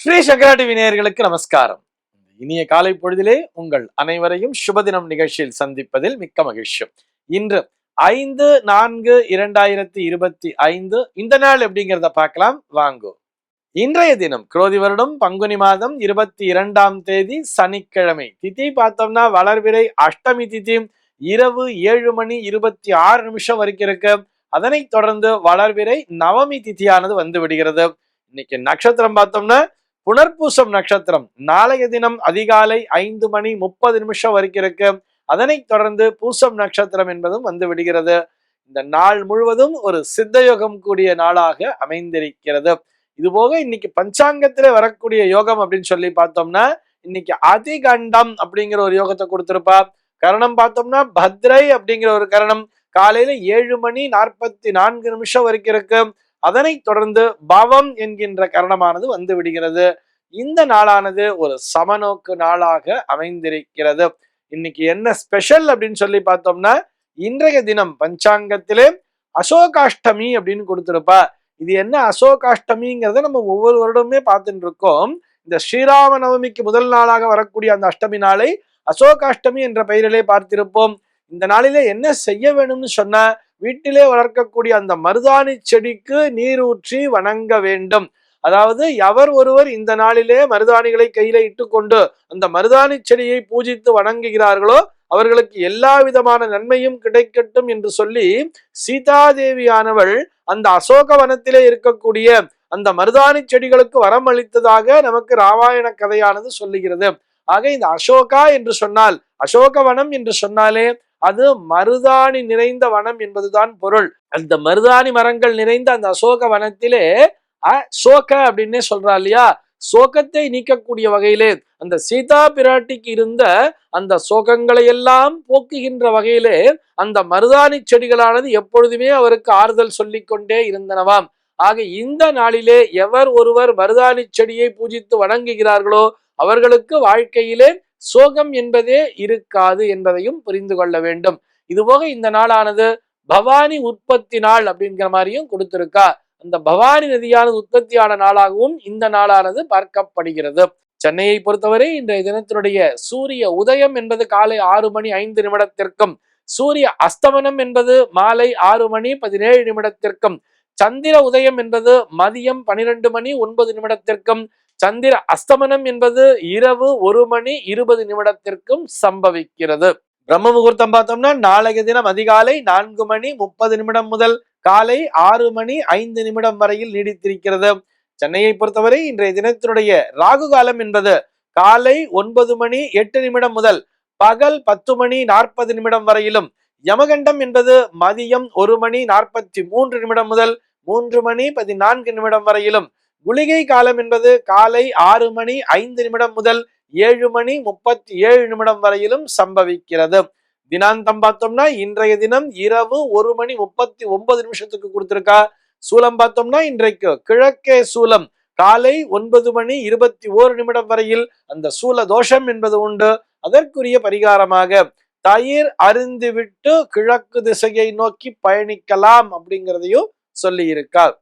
ஸ்ரீ சங்கரா TV நேயர்களுக்கு நமஸ்காரம். இனிய காலை பொழுதிலே உங்கள் அனைவரையும் சுபதினம் நிகழ்ச்சியில் சந்திப்பதில் மிக்க மகிழ்ச்சி. இன்று 5/4/2025 இந்த நாள் எப்படிங்கிறத பார்க்கலாம் வாங்கோ. இன்றைய தினம் குரோதி வருடம் பங்குனி மாதம் 22ஆம் தேதி சனிக்கிழமை. திதி பார்த்தோம்னா வளர்பிறை அஷ்டமி திதி இரவு 7:26 வரைக்கும் இருக்கு. அதனைத் தொடர்ந்து வளர்பிறை நவமி திதியானது வந்து விடுகிறது. இன்னைக்கு நட்சத்திரம் பார்த்தோம்னா புனர்பூசம் நட்சத்திரம். நாளைய தினம் அதிகாலை 5:30 வரைக்கும் இருக்கு. அதனைத் தொடர்ந்து பூசம் நட்சத்திரம் என்பதும் வந்து விடுகிறது. இந்த நாள் முழுவதும் ஒரு சித்தயோகம் கூடிய நாளாக அமைந்திருக்கிறது. இதுபோக இன்னைக்கு பஞ்சாங்கத்திலே வரக்கூடிய யோகம் அப்படின்னு சொல்லி பார்த்தோம்னா இன்னைக்கு அதிகண்டம் அப்படிங்கிற ஒரு யோகத்தை கொடுத்திருப்பா. கரணம் பார்த்தோம்னா பத்ரை அப்படிங்கிற ஒரு கரணம் காலையில 7:44 வரைக்கும் இருக்கு. அதனைத் தொடர்ந்து பவம் என்கின்ற கரணமானது வந்து விடுகிறது. இந்த நாளானது ஒரு சமநோக்கு நாளாக அமைந்திருக்கிறது. இன்னைக்கு என்ன ஸ்பெஷல் அப்படின்னு சொல்லி பார்த்தோம்னா இன்றைய தினம் பஞ்சாங்கத்திலே அசோகாஷ்டமி அப்படின்னு கொடுத்திருப்பா. இது என்ன அசோகாஷ்டமிங்கிறத நம்ம ஒவ்வொரு வருடமே பார்த்துட்டு இருக்கோம். இந்த ஸ்ரீராம நவமிக்கு முதல் நாளாக வரக்கூடிய அந்த அஷ்டமி நாளை அசோகாஷ்டமி என்ற பெயரிலே பார்த்திருப்போம். இந்த நாளிலே என்ன செய்ய வேணும்னு சொன்னா வீட்டிலே வளர்க்கக்கூடிய அந்த மருதாணி செடிக்கு நீர் ஊற்றி வணங்க வேண்டும். அதாவது எவர் ஒருவர் இந்த நாளிலே மருதாணிகளை கையில இட்டுக்கொண்டு அந்த மருதாணி செடியை பூஜித்து வணங்குகிறார்களோ அவர்களுக்கு எல்லா விதமான நன்மையும் கிடைக்கட்டும் என்று சொல்லி சீதாதேவியானவள் அந்த அசோக வனத்திலே இருக்கக்கூடிய அந்த மருதாணி செடிகளுக்கு வரம் அளித்ததாக நமக்கு ராமாயண கதையானது சொல்லுகிறது. ஆக இந்த அசோகா என்று சொன்னால் அசோகவனம் என்று சொன்னாலே அது மருதாணி நிறைந்த வனம் என்பதுதான் பொருள். அந்த மருதாணி மரங்கள் நிறைந்த அந்த அசோக வனத்திலே சோக அப்படின்னே சொல்றா இல்லையா, சோகத்தை நீக்கக்கூடிய வகையிலே அந்த சீதா பிராட்டிக்கு இருந்த அந்த சோகங்களை எல்லாம் போக்குகின்ற வகையிலே அந்த மருதாணி செடிகளானது எப்பொழுதுமே அவருக்கு ஆறுதல் சொல்லிக் கொண்டே இருந்தனவாம். ஆக இந்த நாளிலே எவர் ஒருவர் மருதாணி செடியை பூஜித்து வணங்குகிறார்களோ அவர்களுக்கு வாழ்க்கையிலே சோகம் என்பதே இருக்காது என்பதையும் புரிந்து கொள்ள வேண்டும். இதுபோக இந்த நாளானது பவானி உற்பத்தி நாள் அப்படிங்கிற மாதிரியும் கொடுத்திருக்கா. அந்த பவானி நதியானது உற்பத்தியான நாளாகவும் இந்த நாளானது பார்க்கப்படுகிறது. சென்னையை பொறுத்தவரை இன்றைய தினத்தினுடைய சூரிய உதயம் என்பது காலை 6:05 சூரிய அஸ்தமனம் என்பது மாலை 6:17 சந்திர உதயம் என்பது மதியம் 12:09 சந்திர அஸ்தமனம் என்பது இரவு 1:20 சம்பவிக்கிறது. பிரம்ம முகூர்த்தம் பார்த்தோம்னா நாளைய தினம் அதிகாலை 4:30 முதல் காலை 6:05 வரையில் நீடித்திருக்கிறது. சென்னையை பொறுத்தவரை இன்றைய தினத்தினுடைய ராகு காலம் என்பது காலை 9:08 முதல் பகல் 10:40 வரையிலும், யமகண்டம் என்பது மதியம் 1:43 முதல் 3:14 வரையிலும், குளிகை காலம் என்பது காலை 6:05 முதல் 7:37 வரையிலும் சம்பவிக்கிறது. தினாந்தம் பார்த்தோம்னா இன்றைய தினம் இரவு 1:39 கொடுத்திருக்கா. சூலம் பார்த்தோம்னா இன்றைக்கு கிழக்கே சூலம் காலை 9:21 வரையில் அந்த சூல தோஷம் என்பது உண்டு. அதற்குரிய பரிகாரமாக தயிர் அருந்திவிட்டு கிழக்கு திசையை நோக்கி பயணிக்கலாம் அப்படிங்கிறதையும் சொல்லி இருக்கார்.